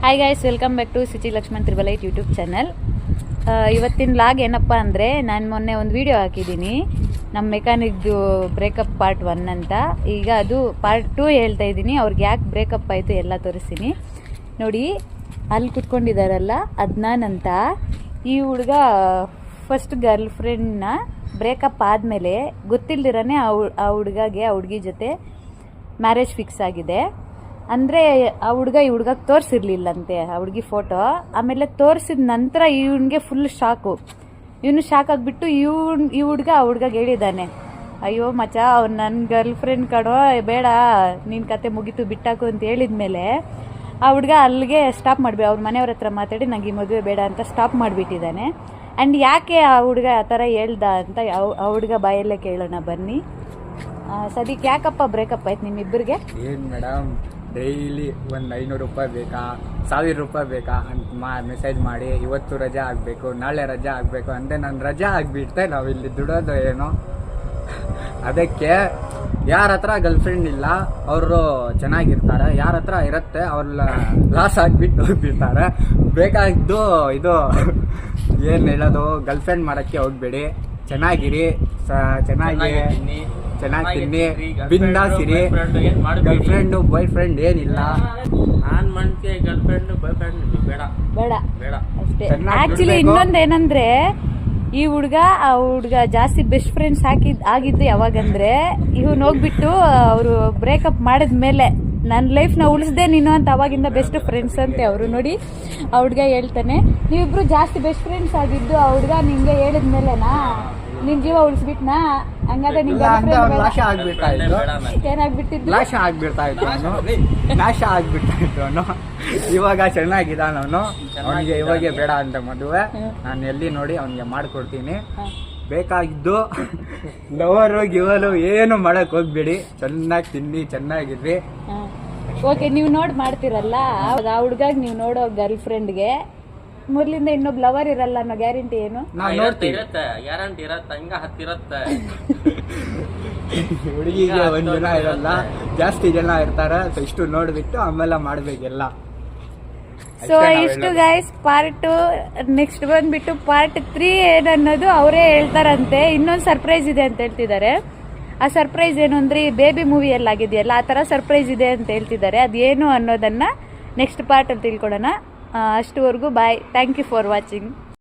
Hi guys, welcome back to city Lakshman ತ್ರಿಬಲೈಟ್ YouTube channel. ಇವತ್ತಿನ log ಏನಪ್ಪ ಅಂದರೆ, ನಾನು ಮೊನ್ನೆ ಒಂದು ವಿಡಿಯೋ ಹಾಕಿದ್ದೀನಿ ನಮ್ಮ ಮೆಕ್ಯಾನಿಕ್ದು ಬ್ರೇಕಪ್ ಪಾರ್ಟ್ 1 ಅಂತ. ಈಗ ಅದು ಪಾರ್ಟ್ 2 ಹೇಳ್ತಾ ಇದ್ದೀನಿ. ಅವ್ರಿಗೆ ಯಾಕೆ ಬ್ರೇಕಪ್ ಆಯಿತು ಎಲ್ಲ ತೋರಿಸ್ತೀನಿ ನೋಡಿ. ಅಲ್ಲಿ ಕುತ್ಕೊಂಡಿದ್ದಾರಲ್ಲ ಅದ್ನಾನ್ ಅಂತ, ಈ ಹುಡುಗ ಫಸ್ಟ್ ಗರ್ಲ್ ಫ್ರೆಂಡ್ನ ಬ್ರೇಕಪ್ ಆದಮೇಲೆ ಗೊತ್ತಿಲ್ದಿರನೇ ಆ ಹುಡುಗಿ ಜೊತೆ ಮ್ಯಾರೇಜ್ ಫಿಕ್ಸ್ ಆಗಿದೆ. ಅಂದರೆ ಆ ಹುಡುಗ ಈ ಹುಡುಗಕ್ಕೆ ತೋರಿಸಿರ್ಲಿಲ್ಲಂತೆ ಆ ಹುಡುಗಿ ಫೋಟೋ. ಆಮೇಲೆ ತೋರಿಸಿದ ನಂತರ ಇವನಿಗೆ ಫುಲ್ ಶಾಕು. ಇವನು ಶಾಕ್ ಆಗಿಬಿಟ್ಟು ಈ ಹುಡುಗ ಆ ಹುಡುಗಗೆ ಹೇಳಿದ್ದಾನೆ, ಅಯ್ಯೋ ಮಚ್ಚ ಅವ್ನು ನನ್ನ ಗರ್ಲ್ ಫ್ರೆಂಡ್ ಕಣೋ, ಬೇಡ ನಿನ್ನ ಕತೆ ಮುಗೀತು ಬಿಟ್ಟಾಕು ಅಂತ ಹೇಳಿದ್ಮೇಲೆ ಆ ಹುಡುಗ ಅಲ್ಲಿಗೆ ಸ್ಟಾಪ್ ಮಾಡ್ಬೇಕು. ಅವ್ರ ಮನೆಯವ್ರ ಹತ್ರ ಮಾತಾಡಿ ನಂಗೆ ಈ ಮದುವೆ ಬೇಡ ಅಂತ ಸ್ಟಾಪ್ ಮಾಡಿಬಿಟ್ಟಿದ್ದಾನೆ. ಆ್ಯಂಡ್ ಯಾಕೆ ಆ ಹುಡುಗ ಆ ಥರ ಹೇಳ್ದ ಅಂತ ಆ ಹುಡುಗ ಬಾಯಲ್ಲೇ ಕೇಳೋಣ ಬನ್ನಿ. ಸದ್ಯಕ್ಕೆ ಯಾಕಪ್ಪ ಬ್ರೇಕಪ್ ಆಯ್ತು ನಿಮ್ಮಿಬ್ಬರಿಗೆ? ಏನು ಮೇಡಮ್, ಡೈಲಿ ಒಂದು 500 ರೂಪಾಯಿ ಬೇಕಾ, 1000 ರೂಪಾಯಿ ಬೇಕಾ ಅಂತ ಮೆಸೇಜ್ ಮಾಡಿ, ಇವತ್ತು ರಜೆ ಆಗಬೇಕು, ನಾಳೆ ರಜೆ ಆಗಬೇಕು ಅಂದರೆ ನಾನು ರಜೆ ಆಗಿಬಿಡ್ತೆ. ನಾವು ಇಲ್ಲಿ ದುಡೋದು ಏನೋ. ಅದಕ್ಕೆ ಯಾರ ಹತ್ರ ಗರ್ಲ್ ಫ್ರೆಂಡ್ ಇಲ್ಲ ಅವರು ಚೆನ್ನಾಗಿರ್ತಾರೆ, ಯಾರ ಹತ್ರ ಇರುತ್ತೆ ಅವ್ರ ಲಾಸ್ ಆಗಿಬಿಟ್ಟು ಹೋಗ್ಬಿಡ್ತಾರೆ. ಬೇಕಾಗಿದ್ದು ಇದು ಏನು ಹೇಳೋದು, ಗರ್ಲ್ ಫ್ರೆಂಡ್ ಮಾಡೋಕ್ಕೆ ಹೋಗ್ಬೇಡಿ, ಚೆನ್ನಾಗಿರಿ, ಚೆನ್ನಾಗಿ ತಿನ್ನಿ, ಬಿಂದಾಸಿರಿ. ಗರ್ಲ್ ಫ್ರೆಂಡು ಬಾಯ್ ಫ್ರೆಂಡ್ ಏನಿಲ್ಲ. ನಾನ್ ಮನ್ಕೆ ಗರ್ಲ್ ಫ್ರೆಂಡ್ ಬಾಯ್ ಫ್ರೆಂಡ್ ಬೇಡ ಅಷ್ಟೇ. ಆಕ್ಚುಲಿ ಇನ್ನೊಂದೇನಂದ್ರೆ, ಈ ಹುಡುಗ ಆ ಹುಡುಗ ಜಾಸ್ತಿ ಬೆಸ್ಟ್ ಫ್ರೆಂಡ್ಸ್ ಆಗಿದ್ದು ಯಾವಾಗಂದ್ರೆ, ಇವನು ಹೋಗ್ಬಿಟ್ಟು ಅವರು ಬ್ರೇಕಪ್ ಮಾಡಿದ್ಮೇಲೆ ನನ್ನ ಲೈಫ್ನ ಉಳಿಸ್ದೆ ನೀನು ಅಂತ ಅವಾಗಿಂದ ಬೆಸ್ಟ್ ಫ್ರೆಂಡ್ಸ್ ಅಂತೆ ಅವರು. ನೋಡಿ ಆ ಹುಡುಗ ಹೇಳ್ತಾನೆ, ನೀವಿಬ್ರು ಜಾಸ್ತಿ ಬೆಸ್ಟ್ ಫ್ರೆಂಡ್ಸ್ ಆಗಿದ್ದು ಆ ಹುಡುಗ ನಿಂಗೆ ಹೇಳಿದ್ಮೇಲೆನಾ ನಿನ್ ಜೀವ ಉಳಿಸ್ಬಿಟ್ನಾ? ಹಂಗಾದ್ರೆ ನಿಂಗೆ ನಾಶ ಆಗ್ಬಿಡ್ತಾಯಿತ್ತು, ಏನಾಗ್ಬಿಟ್ಟಿದ್ದು? ನಾಶ ಆಗ್ಬಿಡ್ತಾಯಿತ್ತು ಅವನು. ಇವಾಗ ಚೆನ್ನಾಗಿದ್ದಾನ ಅವನು. ಅವನಿಗೆ ಇವಾಗೆ ಬೇಡ ಅಂತ ಮದುವೆ. ನಾನು ಎಲ್ಲಿ ನೋಡಿ ಅವನಿಗೆ ಮಾಡ್ಕೊಡ್ತೀನಿ. ಬೇಕಾಗಿದ್ದು ಲವರು ಗಿವರು ಏನು ಮಾಡಕ್ ಹೋಗ್ಬೇಡಿ, ಚೆನ್ನಾಗಿ ತಿನ್ನಿ, ಚೆನ್ನಾಗಿರ್ರಿ. ಓಕೆ, ನೀವು ನೋಡಿ ಮಾಡ್ತಿರಲ್ಲ, ಆ ಹುಡುಗಾಗ ನೀವು ನೋಡೋ ಗರ್ಲ್ ಫ್ರೆಂಡ್ಗೆ ಮೊದ್ಲಿಂದ ಇನ್ನೊಬ್ಬ ಲವರ್ ಇರಲ್ಲ ಅನ್ನೋ ಗ್ಯಾರಂಟಿ ಏನು? ಗ್ಯಾರಂಟಿ ಇರತ್ತ, ಹಿಂಗ ಹತ್ತಿರತ್ತೆ. ಹುಡುಗಿಗೆ 1 ಜನ ಇರಲ್ಲ, ಜಾಸ್ತಿ ಜನ ಇರ್ತಾರೆ. ಇಷ್ಟು ನೋಡ್ಬಿಟ್ಟು ಆಮೇಲೆ ಮಾಡ್ಬೇಕೆಲ್ಲ. ಸೊ ಇಷ್ಟು ಗೈಸ್ ಪಾರ್ಟ್ 2. ನೆಕ್ಸ್ಟ್ ಬಂದ್ಬಿಟ್ಟು ಪಾರ್ಟ್ 3 ಏನನ್ನೋದು ಅವರೇ ಹೇಳ್ತಾರಂತೆ. ಇನ್ನೊಂದು ಸರ್ಪ್ರೈಸ್ ಇದೆ ಅಂತ ಹೇಳ್ತಿದ್ದಾರೆ. ಆ ಸರ್ಪ್ರೈಸ್ ಏನು ಅಂದ್ರೆ, ಈ ಬೇಬಿ ಮೂವಿಯಲ್ಲಿ ಆಗಿದೆಯಲ್ಲ ಆ ಥರ ಸರ್ಪ್ರೈಸ್ ಇದೆ ಅಂತ ಹೇಳ್ತಿದ್ದಾರೆ. ಅದೇನು ಅನ್ನೋದನ್ನ ನೆಕ್ಸ್ಟ್ ಪಾರ್ಟಲ್ಲಿ ತಿಳ್ಕೊಳ್ಳೋಣ. ಅಷ್ಟುವರೆಗೂ bye. Thank you for watching.